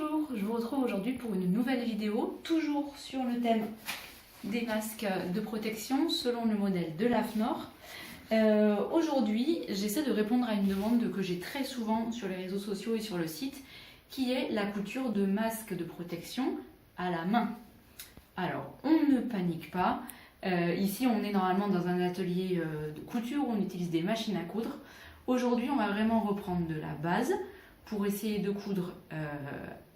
Bonjour, je vous retrouve aujourd'hui pour une nouvelle vidéo, toujours sur le thème des masques de protection selon le modèle de l'AFNOR. Aujourd'hui, j'essaie de répondre à une demande que j'ai très souvent sur les réseaux sociaux et sur le site, qui est la couture de masques de protection à la main. Alors, on ne panique pas. Ici, on est normalement dans un atelier de couture où on utilise des machines à coudre. Aujourd'hui, on va vraiment reprendre de la base pour essayer de coudre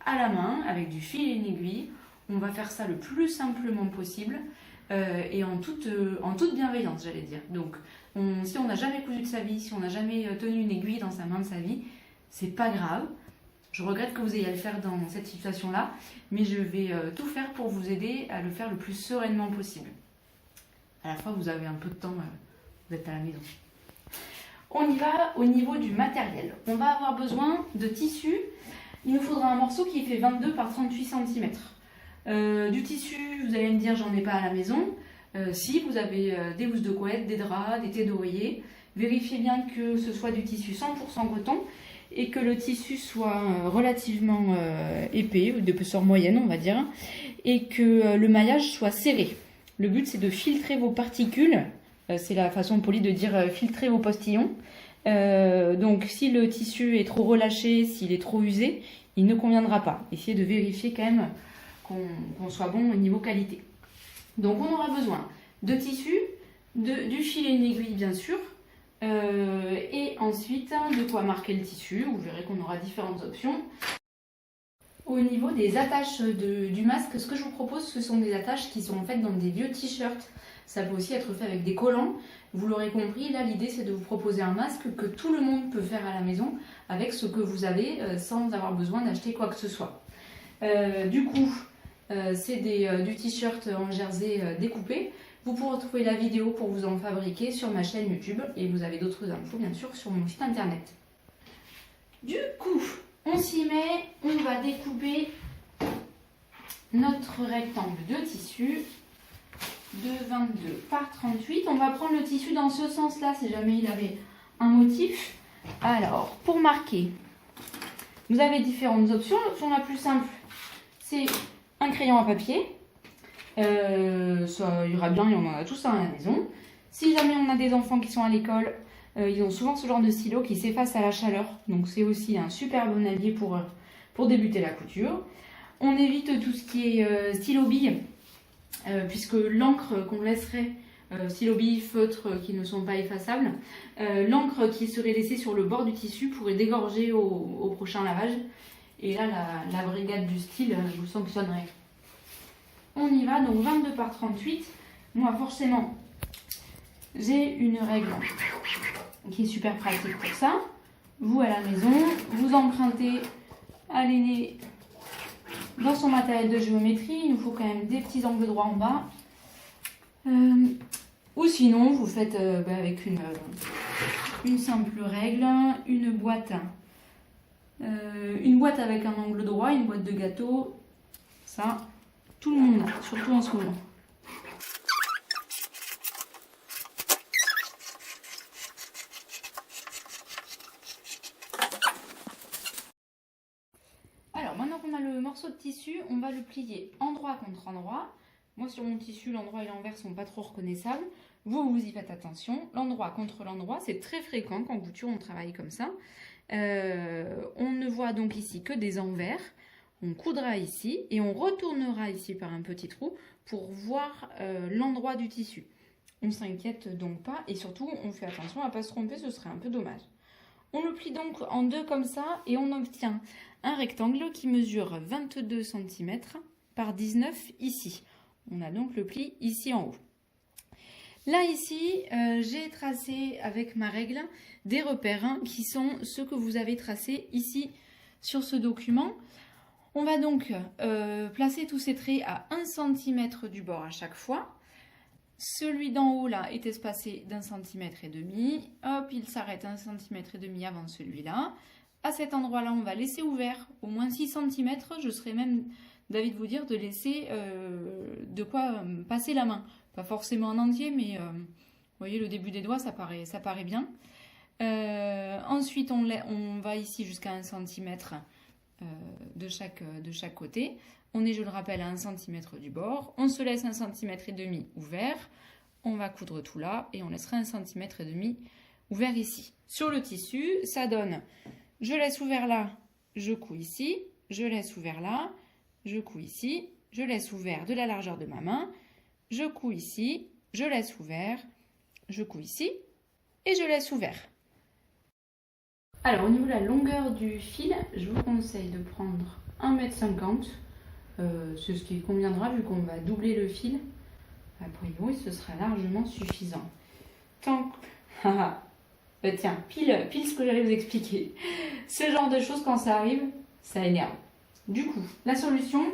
à la main avec du fil et une aiguille. On va faire ça le plus simplement possible et en toute bienveillance, j'allais dire. Donc, si on n'a jamais cousu de sa vie, si on n'a jamais tenu une aiguille dans sa main de sa vie, c'est pas grave. Je regrette que vous ayez à le faire dans cette situation-là, mais je vais tout faire pour vous aider à le faire le plus sereinement possible. À la fois, vous avez un peu de temps, vous êtes à la maison. On y va au niveau du matériel. On va avoir besoin de tissu. Il nous faudra un morceau qui fait 22 par 38 cm. Du tissu, vous allez me dire, j'en ai pas à la maison. Si vous avez des housses de couette, des draps, des thés d'oreiller, vérifiez bien que ce soit du tissu 100% coton et que le tissu soit relativement épais, d'épaisseur moyenne on va dire, et que le maillage soit serré. Le but c'est de filtrer vos particules, c'est la façon polie de dire filtrer vos postillons. Donc si le tissu est trop relâché, s'il est trop usé, il ne conviendra pas. Essayez de vérifier quand même qu'on soit bon au niveau qualité. Donc on aura besoin de tissu, du fil et une aiguille bien sûr, et ensuite de quoi marquer le tissu. Vous verrez qu'on aura différentes options. Au niveau des attaches du masque, ce que je vous propose, ce sont des attaches qui sont faites dans des vieux t-shirts. Ça peut aussi être fait avec des collants. Vous l'aurez compris, là l'idée c'est de vous proposer un masque que tout le monde peut faire à la maison avec ce que vous avez sans avoir besoin d'acheter quoi que ce soit. Du coup, c'est du t-shirt en jersey découpé. Vous pourrez trouver la vidéo pour vous en fabriquer sur ma chaîne YouTube et vous avez d'autres infos bien sûr sur mon site internet. Du coup, on s'y met, on va découper notre rectangle de tissu de 22 par 38. On va prendre le tissu dans ce sens-là si jamais il avait un motif. Alors, pour marquer, vous avez différentes options. L'option la plus simple, c'est un crayon à papier. Ça ira bien et on en a tous un à la maison. Si jamais on a des enfants qui sont à l'école, ils ont souvent ce genre de stylo qui s'efface à la chaleur. Donc c'est aussi un super bon allié pour débuter la couture. On évite tout ce qui est stylo bille, puisque l'encre qu'on laisserait, stylo bille, feutre qui ne sont pas effaçables, l'encre qui serait laissée sur le bord du tissu pourrait dégorger au prochain lavage. Et là, la brigade du style vous sanctionnerait. On y va, donc 22 par 38. Moi, forcément, j'ai une règle qui est super pratique pour ça. Vous, à la maison, vous empruntez à l'aîné dans son matériel de géométrie. Il nous faut quand même des petits angles droits en bas. Ou sinon, vous faites avec une simple règle, une boîte avec un angle droit, une boîte de gâteau. Ça, tout le monde a, surtout en ce moment. Alors, maintenant qu'on a le morceau de tissu, on va le plier endroit contre endroit. Moi, sur mon tissu, l'endroit et l'envers sont pas trop reconnaissables. Vous y faites attention. L'endroit contre l'endroit, c'est très fréquent qu'en couture, on travaille comme ça. On ne voit donc ici que des envers. On coudra ici et on retournera ici par un petit trou pour voir l'endroit du tissu. On ne s'inquiète donc pas et surtout, on fait attention à ne pas se tromper, ce serait un peu dommage. On le plie donc en deux comme ça et on obtient un rectangle qui mesure 22 cm par 19 ici. On a donc le pli ici en haut. Là ici, j'ai tracé avec ma règle des repères qui sont ceux que vous avez tracés ici sur ce document. On va donc placer tous ces traits à 1 cm du bord à chaque fois. Celui d'en haut là est espacé d'1,5 cm. Hop, il s'arrête 1,5 cm avant celui-là. À cet endroit-là, on va laisser ouvert au moins 6 cm. Je serais même d'avis de vous dire de laisser de quoi passer la main. Pas forcément en entier, mais vous voyez le début des doigts, ça paraît bien. Ensuite, on va ici jusqu'à 1 cm de chaque côté. On est, je le rappelle, à 1 cm du bord. On se laisse 1,5 cm ouvert. On va coudre tout là et on laissera 1,5 cm ouvert ici. Sur le tissu, ça donne, je laisse ouvert là, je couds ici, je laisse ouvert là, je couds ici, je laisse ouvert de la largeur de ma main, je couds ici, je laisse ouvert, je couds ici et je laisse ouvert. Alors au niveau de la longueur du fil, je vous conseille de prendre 1,50 m. C'est ce qui conviendra vu qu'on va doubler le fil. A priori, ce sera largement suffisant. Tant que... tiens, pile ce que j'allais vous expliquer. Ce genre de choses, quand ça arrive, ça énerve. Du coup, la solution,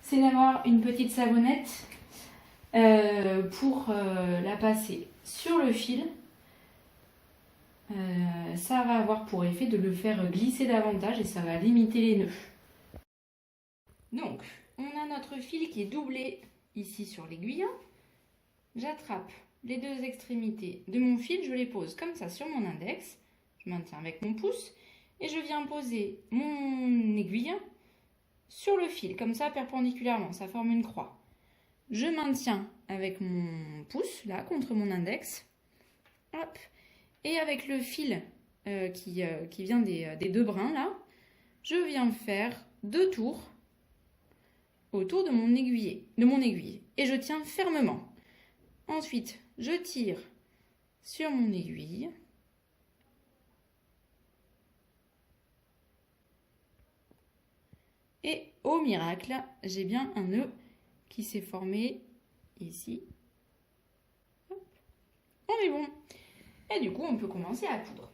c'est d'avoir une petite savonnette pour la passer sur le fil. Ça va avoir pour effet de le faire glisser davantage et ça va limiter les nœuds. Donc, on a notre fil qui est doublé ici sur l'aiguille. J'attrape les deux extrémités de mon fil, je les pose comme ça sur mon index. Je maintiens avec mon pouce et je viens poser mon aiguille sur le fil, comme ça perpendiculairement, ça forme une croix. Je maintiens avec mon pouce, là, contre mon index. Hop. Et avec le fil qui vient des deux brins, là, je viens faire 2 tours autour de mon aiguille. Et je tiens fermement. Ensuite, je tire sur mon aiguille. Et au miracle, j'ai bien un nœud qui s'est formé ici. Hop. On est bon. Et du coup, on peut commencer à coudre.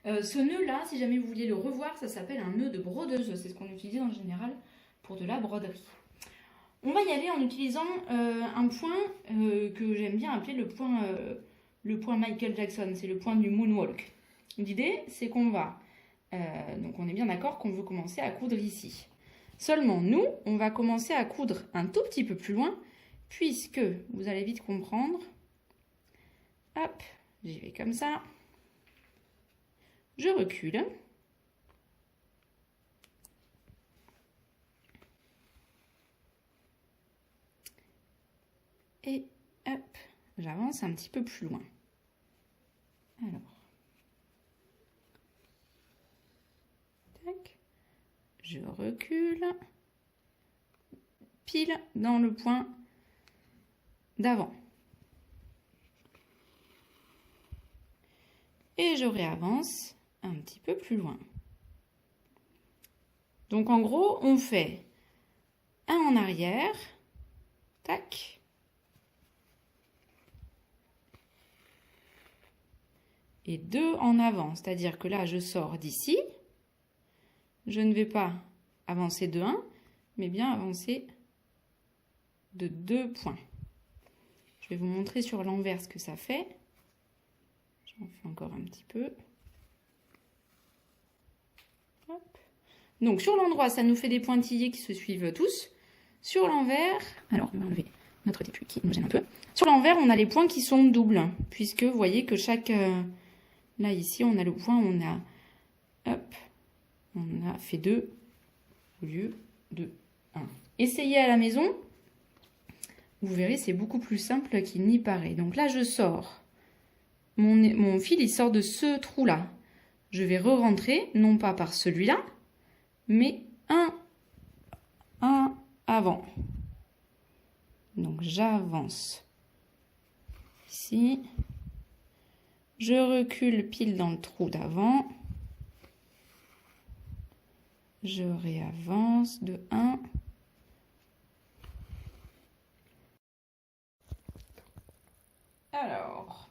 Ce nœud-là, si jamais vous vouliez le revoir, ça s'appelle un nœud de brodeuse. C'est ce qu'on utilise en général pour de la broderie. On va y aller en utilisant un point que j'aime bien appeler le point Michael Jackson. C'est le point du moonwalk. L'idée, c'est qu'on va... donc on est bien d'accord qu'on veut commencer à coudre ici. Seulement, nous, on va commencer à coudre un tout petit peu plus loin, puisque, vous allez vite comprendre, hop, j'y vais comme ça, je recule, et hop, j'avance un petit peu plus loin. Alors, tac, je recule, pile dans le point d'avant. Et je réavance un petit peu plus loin. Donc en gros, on fait un en arrière, tac, et 2 en avant, c'est-à-dire que là, je sors d'ici, je ne vais pas avancer de 1, mais bien avancer de 2 points. Je vais vous montrer sur l'envers ce que ça fait. J'en fais encore un petit peu. Hop. Donc sur l'endroit, ça nous fait des pointillés qui se suivent tous. Sur l'envers, alors on va enlever notre début qui nous gêne un peu. Sur l'envers, on a les points qui sont doubles, puisque vous voyez que chaque... là, ici, on a le point, on a... Hop, on a fait 2 au lieu de 1. Essayez à la maison. Vous verrez, c'est beaucoup plus simple qu'il n'y paraît. Donc là, je sors. Mon fil, il sort de ce trou-là. Je vais re-rentrer, non pas par celui-là, mais un avant. Donc, j'avance ici. Je recule pile dans le trou d'avant. Je réavance de 1. Alors,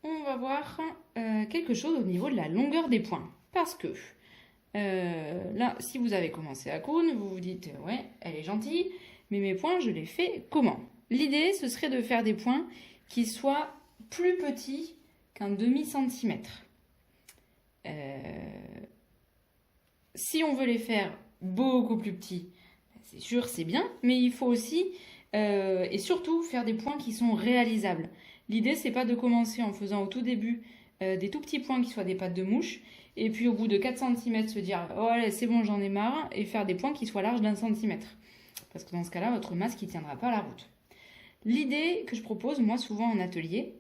on va voir quelque chose au niveau de la longueur des points. Parce que là, si vous avez commencé à coudre, vous vous dites, ouais, elle est gentille, mais mes points, je les fais comment? L'idée, ce serait de faire des points qui soient plus petits qu'un demi-centimètre. Si on veut les faire beaucoup plus petits, c'est sûr, c'est bien, mais il faut aussi et surtout faire des points qui sont réalisables. L'idée, c'est pas de commencer en faisant au tout début des tout petits points qui soient des pattes de mouche. Et puis au bout de 4 cm, se dire « Oh allez, c'est bon, j'en ai marre » et faire des points qui soient larges d'1 centimètre. Parce que dans ce cas-là, votre masque ne tiendra pas la route. L'idée que je propose, moi, souvent en atelier,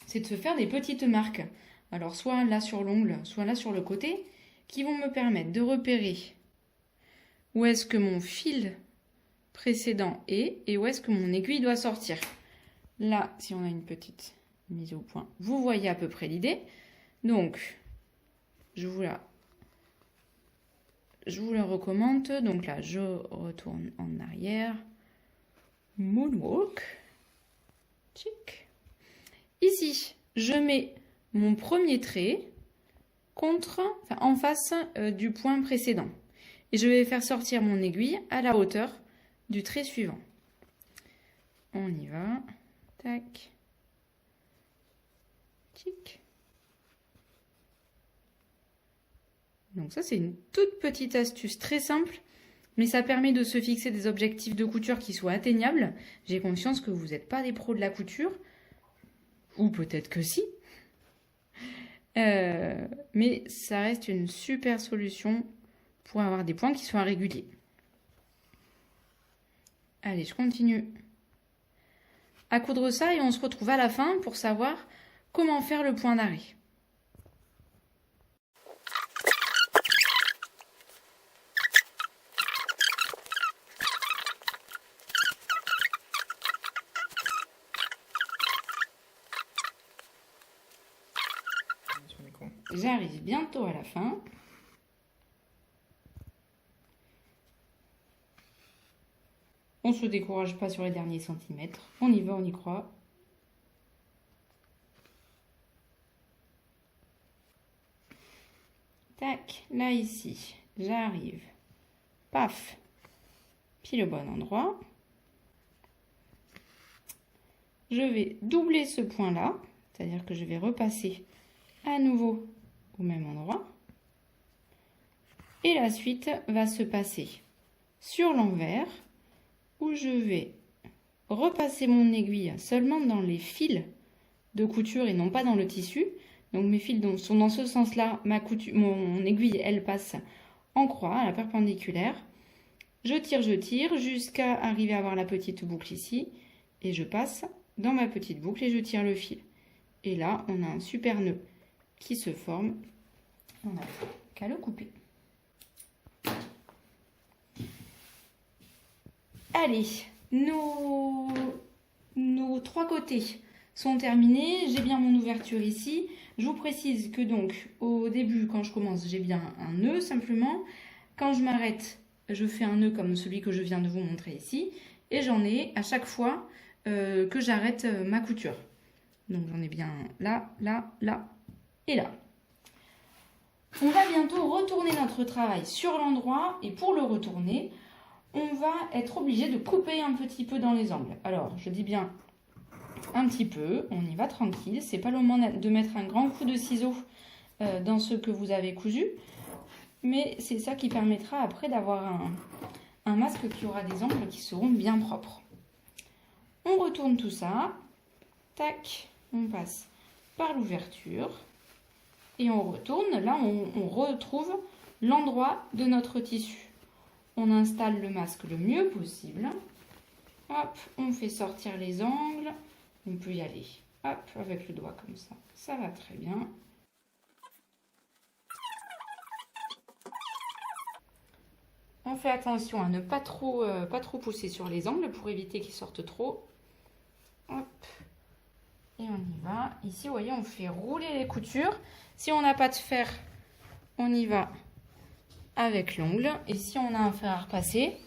c'est de se faire des petites marques. Alors, soit là sur l'ongle, soit là sur le côté, qui vont me permettre de repérer où est-ce que mon fil précédent est et où est-ce que mon aiguille doit sortir. Là, si on a une petite mise au point, vous voyez à peu près l'idée. Donc, je vous la recommande. Donc là, je retourne en arrière. Moonwalk. Chic. Ici, je mets mon premier trait en face du point précédent. Et je vais faire sortir mon aiguille à la hauteur du trait suivant. On y va. Tac. Chic. Donc ça, c'est une toute petite astuce très simple, mais ça permet de se fixer des objectifs de couture qui soient atteignables. J'ai conscience que vous n'êtes pas des pros de la couture, ou peut-être que si. Mais ça reste une super solution pour avoir des points qui soient réguliers. Allez, je continue à coudre ça et on se retrouve à la fin pour savoir comment faire le point d'arrêt. J'arrive bientôt à la fin. On ne se décourage pas sur les derniers centimètres. On y va, on y croit. Tac, là ici, j'arrive. Paf, pile au bon endroit. Je vais doubler ce point-là, c'est-à-dire que je vais repasser à nouveau au même endroit. Et la suite va se passer sur l'envers, où je vais repasser mon aiguille seulement dans les fils de couture et non pas dans le tissu. Donc mes fils sont dans ce sens-là, mon aiguille, elle passe en croix, à la perpendiculaire. Je tire jusqu'à arriver à avoir la petite boucle ici. Et je passe dans ma petite boucle et je tire le fil. Et là, on a un super nœud qui se forme. On n'a qu'à le couper. Allez, nos 3 côtés sont terminés. J'ai bien mon ouverture ici. Je vous précise que donc au début, quand je commence, j'ai bien un nœud simplement. Quand je m'arrête, je fais un nœud comme celui que je viens de vous montrer ici. Et j'en ai à chaque fois que j'arrête ma couture. Donc j'en ai bien là, là, là et là. On va bientôt retourner notre travail sur l'endroit et pour le retourner, on va être obligé de couper un petit peu dans les angles. Alors, je dis bien un petit peu, on y va tranquille. C'est pas le moment de mettre un grand coup de ciseau dans ce que vous avez cousu, mais c'est ça qui permettra après d'avoir un masque qui aura des angles qui seront bien propres. On retourne tout ça, tac, on passe par l'ouverture et on retourne. Là, on retrouve l'endroit de notre tissu. On installe le masque le mieux possible. Hop, on fait sortir les angles. On peut y aller. Hop, avec le doigt comme ça. Ça va très bien. On fait attention à ne pas trop pousser sur les angles pour éviter qu'ils sortent trop. Hop. Et on y va. Ici, vous voyez, on fait rouler les coutures. Si on n'a pas de fer, on y va avec l'ongle. Et si on a un fer à repasser,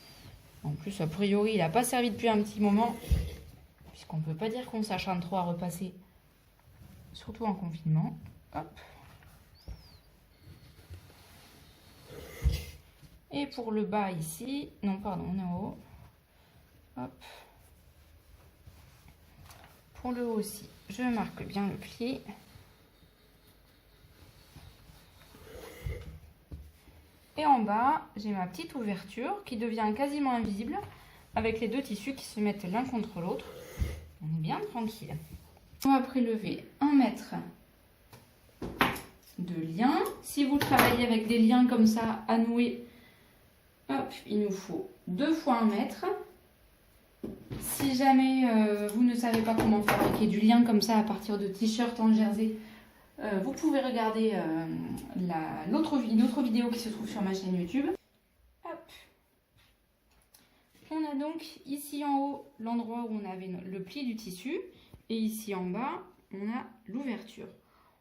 en plus, a priori, il n'a pas servi depuis un petit moment, puisqu'on ne peut pas dire qu'on s'acharne trop à repasser, surtout en confinement. Hop. Et pour le bas ici, non, pardon, on est en haut. Hop. Pour le haut aussi, je marque bien le pli. Et en bas, j'ai ma petite ouverture qui devient quasiment invisible avec les 2 tissus qui se mettent l'un contre l'autre. On est bien tranquille. On va prélever 1 mètre de liens. Si vous travaillez avec des liens comme ça à nouer, hop, il nous faut 2 fois 1 mètre. Si jamais vous ne savez pas comment fabriquer du lien comme ça à partir de t-shirts en jersey, vous pouvez regarder une autre vidéo qui se trouve sur ma chaîne YouTube. Hop. On a donc ici en haut l'endroit où on avait le pli du tissu et ici en bas on a l'ouverture.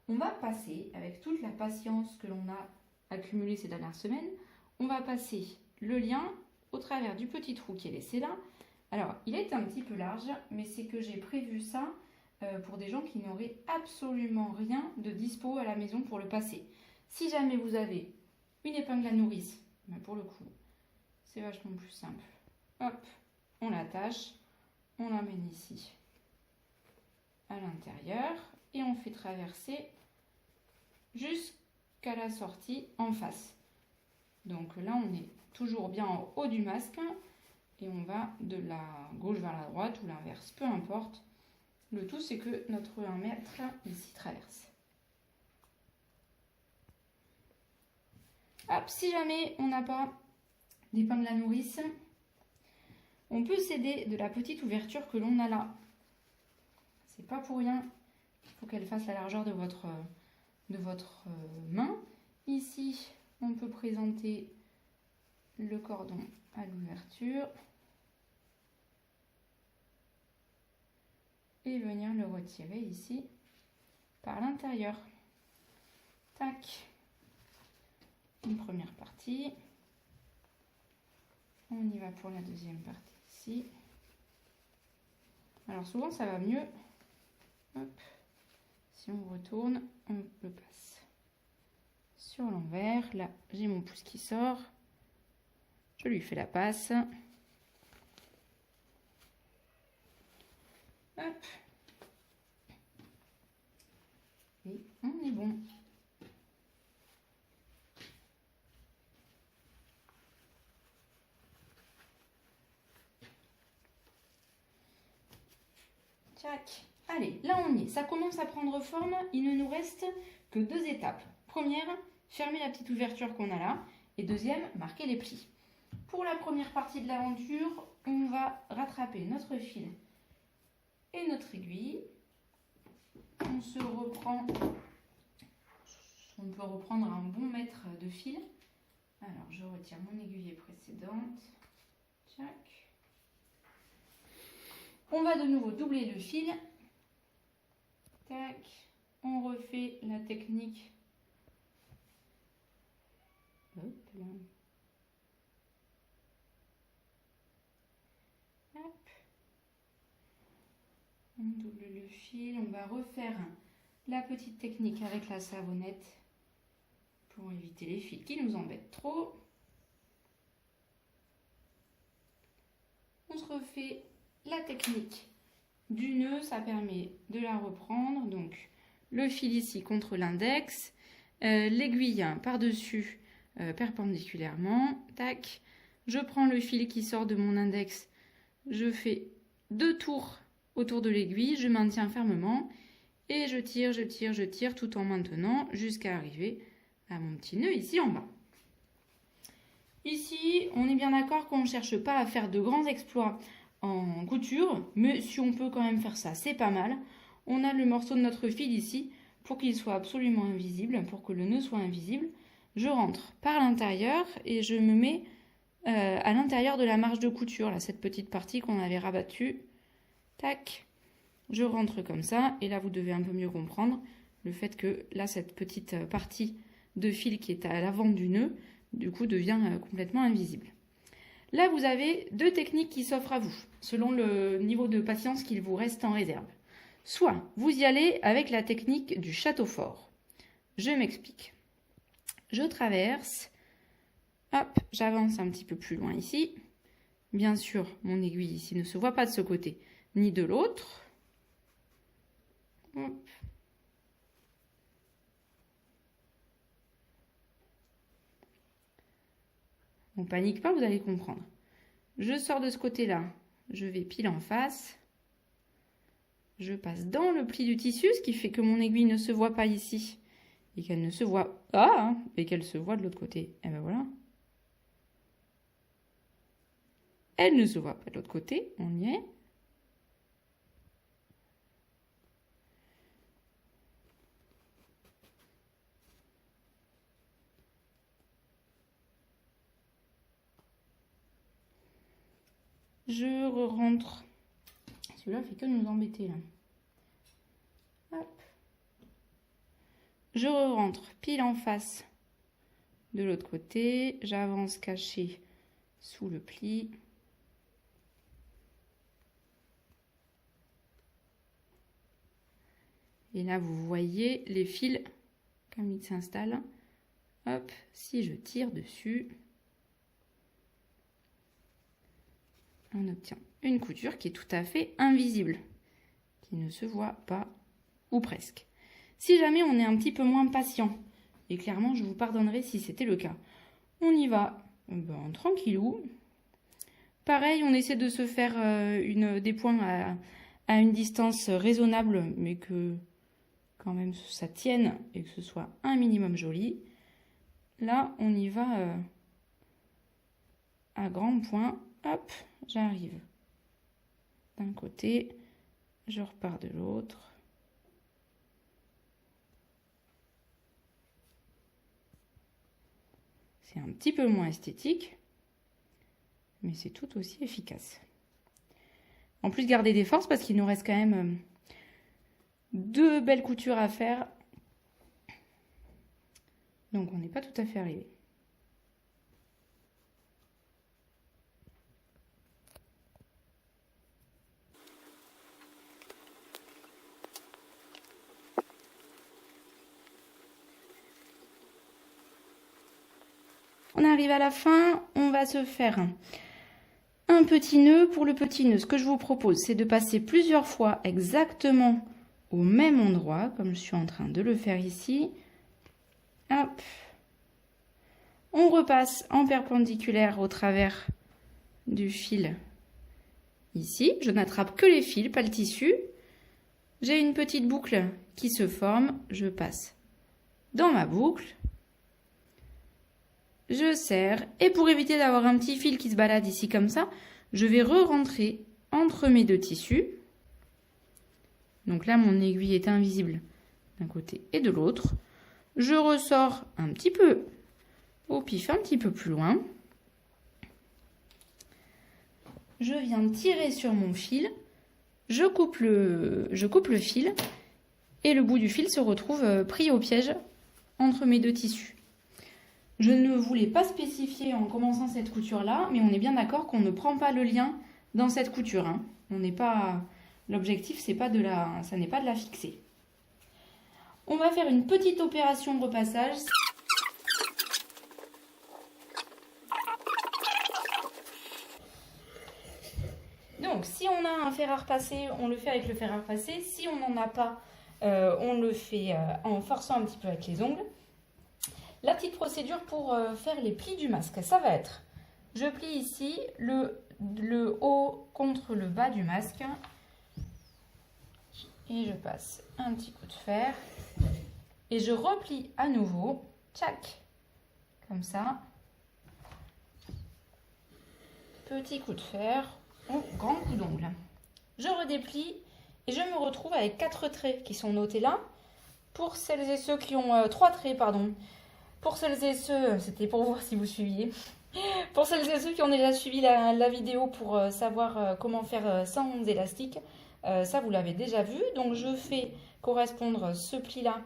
On va passer, avec toute la patience que l'on a accumulée ces dernières semaines, on va passer le lien au travers du petit trou qui est laissé là. Alors, il est un petit peu large, mais c'est que j'ai prévu ça pour des gens qui n'auraient absolument rien de dispo à la maison pour le passer. Si jamais vous avez une épingle à nourrice, ben pour le coup, c'est vachement plus simple. Hop, on l'attache, on l'amène ici à l'intérieur et on fait traverser jusqu'à la sortie en face. Donc là, on est toujours bien en haut du masque. Et on va de la gauche vers la droite ou l'inverse, peu importe. Le tout, c'est que notre 1 mètre ici traverse. Hop, si jamais on n'a pas d'épingle à nourrice, on peut s'aider de la petite ouverture que l'on a là. C'est pas pour rien. Il faut qu'elle fasse la largeur de votre main. Ici, on peut présenter le cordon à l'ouverture. Et venir le retirer ici par l'intérieur. Tac. Une première partie. On y va pour la deuxième partie ici. Alors souvent ça va mieux. Hop. Si on retourne, on le passe sur l'envers. Là, j'ai mon pouce qui sort. Je lui fais la passe. Hop. Et on est bon. Tac. Allez, là on y est. Ça commence à prendre forme. Il ne nous reste que 2 étapes. Première, fermer la petite ouverture qu'on a là. Et deuxième, marquer les plis. Pour la première partie de l'aventure, on va rattraper notre fil et notre aiguille. On se reprend, on peut reprendre un bon mètre de fil. Alors je retire mon aiguille précédente. Tac. On va de nouveau doubler le fil. Tac. On refait la technique. Hop là. Hop. On double le fil, on va refaire la petite technique avec la savonnette pour éviter les fils qui nous embêtent trop. On se refait la technique du nœud, ça permet de la reprendre. Donc le fil ici contre l'index, l'aiguille par-dessus perpendiculairement. Tac. Je prends le fil qui sort de mon index, je fais 2 tours autour de l'aiguille, je maintiens fermement et je tire tout en maintenant jusqu'à arriver à mon petit nœud ici en bas. Ici, on est bien d'accord qu'on ne cherche pas à faire de grands exploits en couture, mais si on peut quand même faire ça, c'est pas mal. On a le morceau de notre fil ici pour qu'il soit absolument invisible, pour que le nœud soit invisible. Je rentre par l'intérieur et je me mets à l'intérieur de la marge de couture, là, cette petite partie qu'on avait rabattue. Tac, je rentre comme ça, et là vous devez un peu mieux comprendre le fait que là cette petite partie de fil qui est à l'avant du nœud, du coup devient complètement invisible. Là vous avez 2 techniques qui s'offrent à vous, selon le niveau de patience qu'il vous reste en réserve. Soit vous y allez avec la technique du château fort. Je m'explique. Je traverse, hop, j'avance un petit peu plus loin ici. Bien sûr, mon aiguille ici ne se voit pas de ce côté ni de l'autre. On panique pas, vous allez comprendre. Je sors de ce côté-là, je vais pile en face. Je passe dans le pli du tissu, ce qui fait que mon aiguille ne se voit pas ici. et qu'elle ne se voit pas, hein, et qu'elle se voit de l'autre côté. Et ben voilà. Elle ne se voit pas de l'autre côté, on y est. Je rentre. Celui-là fait que nous embêter là. Hop. Je rentre pile en face de l'autre côté. J'avance caché sous le pli. Et là, vous voyez les fils comme ils s'installent. Hop, si je tire dessus, on obtient une couture qui est tout à fait invisible, qui ne se voit pas, ou presque. Si jamais on est un petit peu moins patient, et clairement je vous pardonnerai si c'était le cas, on y va tranquillou. Pareil, on essaie de se faire des points à une distance raisonnable, mais que quand même ça tienne et que ce soit un minimum joli. Là, on y va à grands points. Hop, j'arrive d'un côté, je repars de l'autre. C'est un petit peu moins esthétique, mais c'est tout aussi efficace. En plus, gardez des forces parce qu'il nous reste quand même 2 belles coutures à faire. Donc, on n'est pas tout à fait arrivé. On arrive à la fin, on va se faire un petit nœud. Pour le petit nœud, ce que je vous propose, c'est de passer plusieurs fois exactement au même endroit, comme je suis en train de le faire ici. Hop. On repasse en perpendiculaire au travers du fil ici. Je n'attrape que les fils, pas le tissu. J'ai une petite boucle qui se forme. Je passe dans ma boucle. Je serre. Et pour éviter d'avoir un petit fil qui se balade ici comme ça, je vais re-rentrer entre mes 2 tissus. Donc là, mon aiguille est invisible d'un côté et de l'autre. Je ressors un petit peu au pif, un petit peu plus loin. Je viens tirer sur mon fil. Je coupe le fil. Et le bout du fil se retrouve pris au piège entre mes 2 tissus. Je ne voulais pas spécifier en commençant cette couture-là, mais on est bien d'accord qu'on ne prend pas le lien dans cette couture. Hein. On n'est pas... L'objectif, ça n'est pas de la fixer. On va faire une petite opération de repassage. Donc, si on a un fer à repasser, on le fait avec le fer à repasser. Si on n'en a pas, on le fait en forçant un petit peu avec les ongles. La petite procédure pour faire les plis du masque, ça va être, je plie ici le haut contre le bas du masque et je passe un petit coup de fer et je replie à nouveau, tchac, comme ça, petit coup de fer ou grand coup d'ongle. Je redéplie et je me retrouve avec 4 traits qui sont notés là. Pour celles et ceux qui ont 3 traits, pardon. Pour celles et ceux, c'était pour voir si vous suiviez. Pour celles et ceux qui ont déjà suivi la vidéo pour savoir comment faire sans élastique, ça vous l'avez déjà vu. Donc je fais correspondre ce pli-là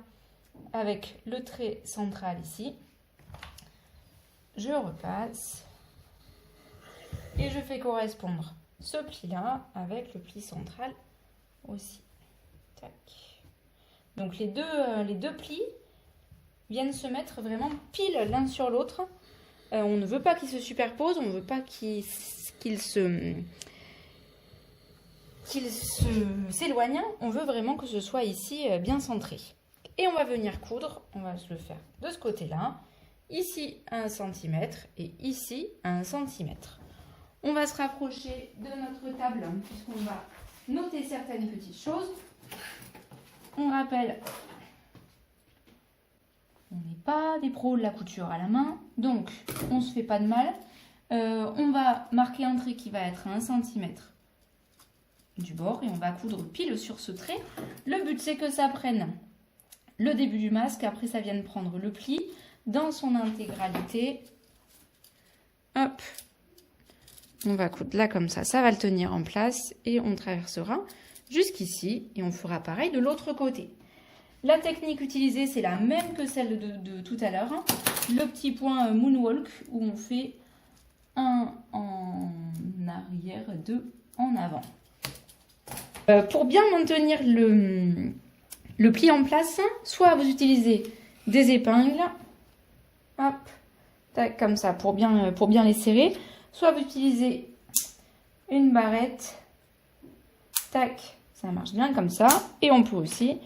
avec le trait central ici. Je repasse. Et je fais correspondre ce pli-là avec le pli central aussi. Tac. Donc les deux plis viennent se mettre vraiment pile l'un sur l'autre. On ne veut pas qu'ils se superposent, on ne veut pas qu'ils s'éloignent. On veut vraiment que ce soit ici bien centré. Et on va venir coudre, on va le faire de ce côté-là, ici à 1 cm et ici à 1 cm. On va se rapprocher de notre table puisqu'on va noter certaines petites choses. On rappelle n'est pas des pros de la couture à la main, donc on ne se fait pas de mal. On va marquer un trait qui va être à 1 cm du bord et on va coudre pile sur ce trait. Le but c'est que ça prenne le début du masque, après ça vienne prendre le pli dans son intégralité. Hop, on va coudre là comme ça va le tenir en place et on traversera jusqu'ici et on fera pareil de l'autre côté. La technique utilisée c'est la même que celle de tout à l'heure, le petit point moonwalk où on fait un en arrière, 2 en avant. Pour bien maintenir le pli en place, soit vous utilisez des épingles, hop, tac, comme ça, pour bien les serrer, soit vous utilisez une barrette, tac, ça marche bien comme ça, et on peut aussi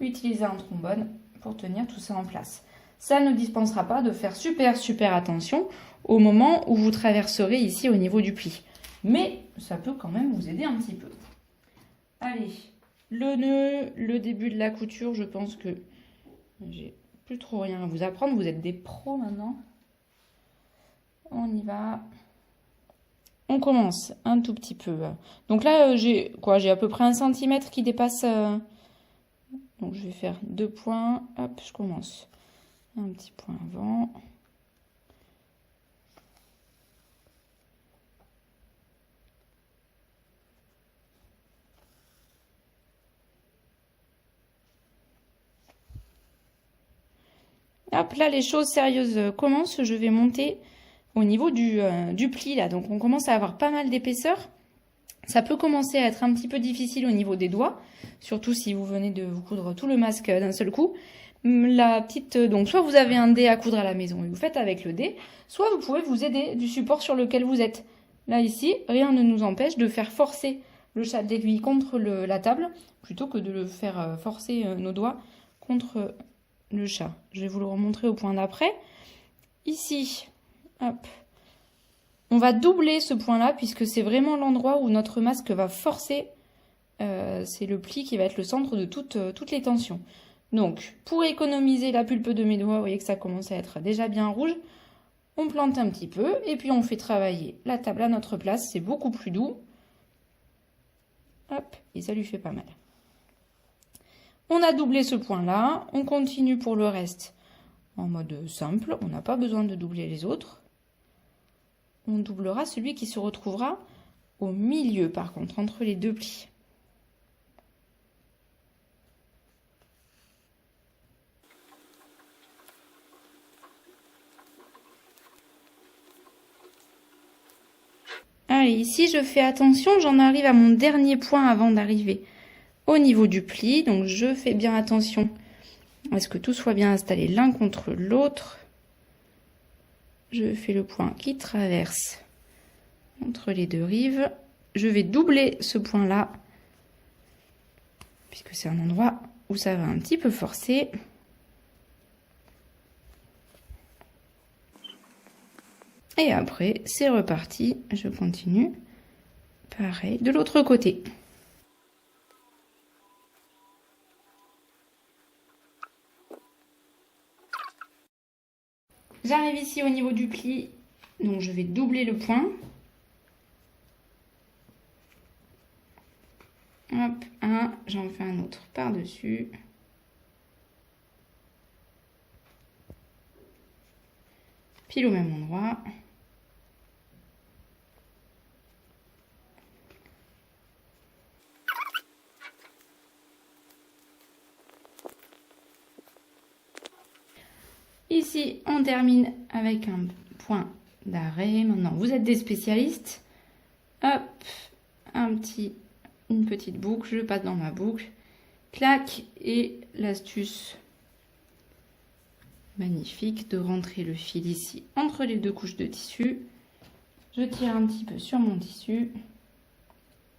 utiliser un trombone pour tenir tout ça en place. Ça ne dispensera pas de faire super attention au moment où vous traverserez ici au niveau du pli. Mais ça peut quand même vous aider un petit peu. Allez, le nœud, le début de la couture, je pense que j'ai plus trop rien à vous apprendre. Vous êtes des pros maintenant. On y va. On commence un tout petit peu. Donc là, j'ai à peu près 1 cm qui dépasse. Donc je vais faire 2 points. Hop, je commence. Un petit point avant. Hop, là, les choses sérieuses commencent. Je vais monter au niveau du pli, là. Donc, on commence à avoir pas mal d'épaisseur. Ça peut commencer à être un petit peu difficile au niveau des doigts, surtout si vous venez de vous coudre tout le masque d'un seul coup. Donc, soit vous avez un dé à coudre à la maison et vous faites avec le dé, soit vous pouvez vous aider du support sur lequel vous êtes. Là, ici, rien ne nous empêche de faire forcer le chat d'aiguille contre la table, plutôt que de le faire forcer nos doigts contre le chat. Je vais vous le remontrer au point d'après. Ici, hop, on va doubler ce point-là, puisque c'est vraiment l'endroit où notre masque va forcer. C'est le pli qui va être le centre de toutes les tensions. Donc, pour économiser la pulpe de mes doigts, vous voyez que ça commence à être déjà bien rouge. On plante un petit peu et puis on fait travailler la table à notre place. C'est beaucoup plus doux. Hop, et ça lui fait pas mal. On a doublé ce point-là. On continue pour le reste en mode simple. On n'a pas besoin de doubler les autres. On doublera celui qui se retrouvera au milieu, par contre, entre les deux plis. Allez, ici, je fais attention, j'en arrive à mon dernier point avant d'arriver au niveau du pli. Donc, je fais bien attention à ce que tout soit bien installé l'un contre l'autre. Je fais le point qui traverse entre les deux rives. Je vais doubler ce point-là, puisque c'est un endroit où ça va un petit peu forcer. Et après, c'est reparti. Je continue. Pareil, de l'autre côté. J'arrive ici au niveau du pli. Donc, je vais doubler le point. Hop, un, j'en fais un autre par-dessus. Pile au même endroit. Ici, on termine avec un point d'arrêt. Maintenant, vous êtes des spécialistes. Hop, une petite boucle. Je passe dans ma boucle. Clac, et l'astuce magnifique de rentrer le fil ici entre les deux couches de tissu. Je tire un petit peu sur mon tissu,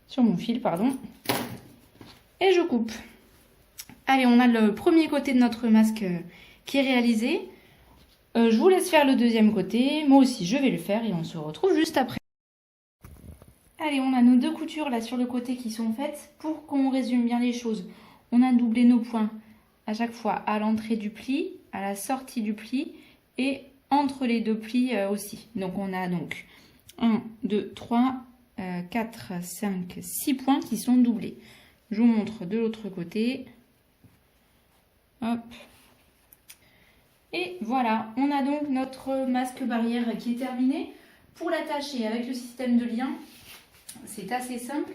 sur mon fil, pardon, et je coupe. Allez, on a le premier côté de notre masque qui est réalisé. Je vous laisse faire le deuxième côté. Moi aussi, je vais le faire et on se retrouve juste après. Allez, on a nos deux coutures là sur le côté qui sont faites. Pour qu'on résume bien les choses, on a doublé nos points à chaque fois à l'entrée du pli à la sortie du pli et entre les deux plis aussi. Donc on a donc 1, 2, 3, 4, 5, 6 points qui sont doublés. Je vous montre de l'autre côté. Hop. Et voilà, on a donc notre masque barrière qui est terminé. Pour l'attacher avec le système de lien, c'est assez simple.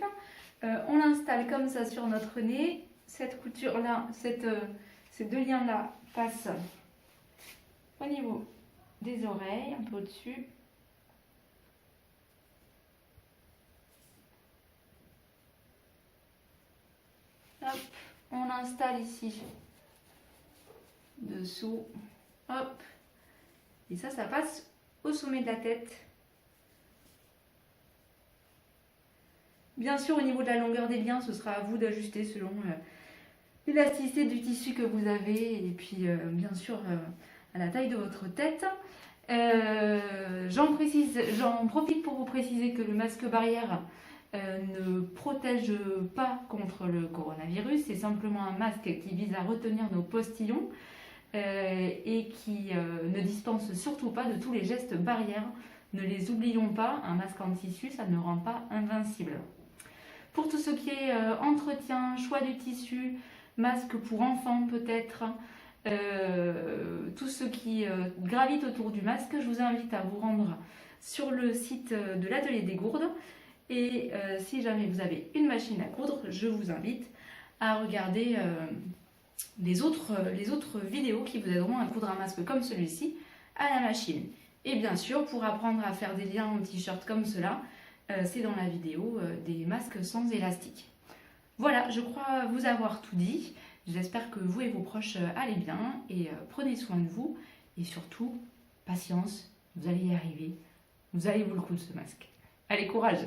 On l'installe comme ça sur notre nez. Cette couture-là, ces deux liens-là passent au niveau des oreilles, un peu au-dessus. Hop, on l'installe ici, dessous. Hop, et ça passe au sommet de la tête. Bien sûr, au niveau de la longueur des liens, ce sera à vous d'ajuster selon l'élasticité du tissu que vous avez et puis bien sûr à la taille de votre tête. J'en profite pour vous préciser que le masque barrière ne protège pas contre le coronavirus. C'est simplement un masque qui vise à retenir nos postillons et qui ne dispense surtout pas de tous les gestes barrières. Ne les oublions pas, un masque en tissu, ça ne rend pas invincible. Pour tout ce qui est entretien, choix du tissu, masque pour enfants peut-être, tout ce qui gravite autour du masque, je vous invite à vous rendre sur le site de l'Atelier des Gourdes. Et si jamais vous avez une machine à coudre, je vous invite à regarder les autres vidéos qui vous aideront à coudre un masque comme celui-ci à la machine. Et bien sûr, pour apprendre à faire des liens en t-shirt comme cela, c'est dans la vidéo des masques sans élastique. Voilà, je crois vous avoir tout dit. J'espère que vous et vos proches allez bien et prenez soin de vous. Et surtout, patience, vous allez y arriver. Vous allez vous le coudre ce masque. Allez, courage!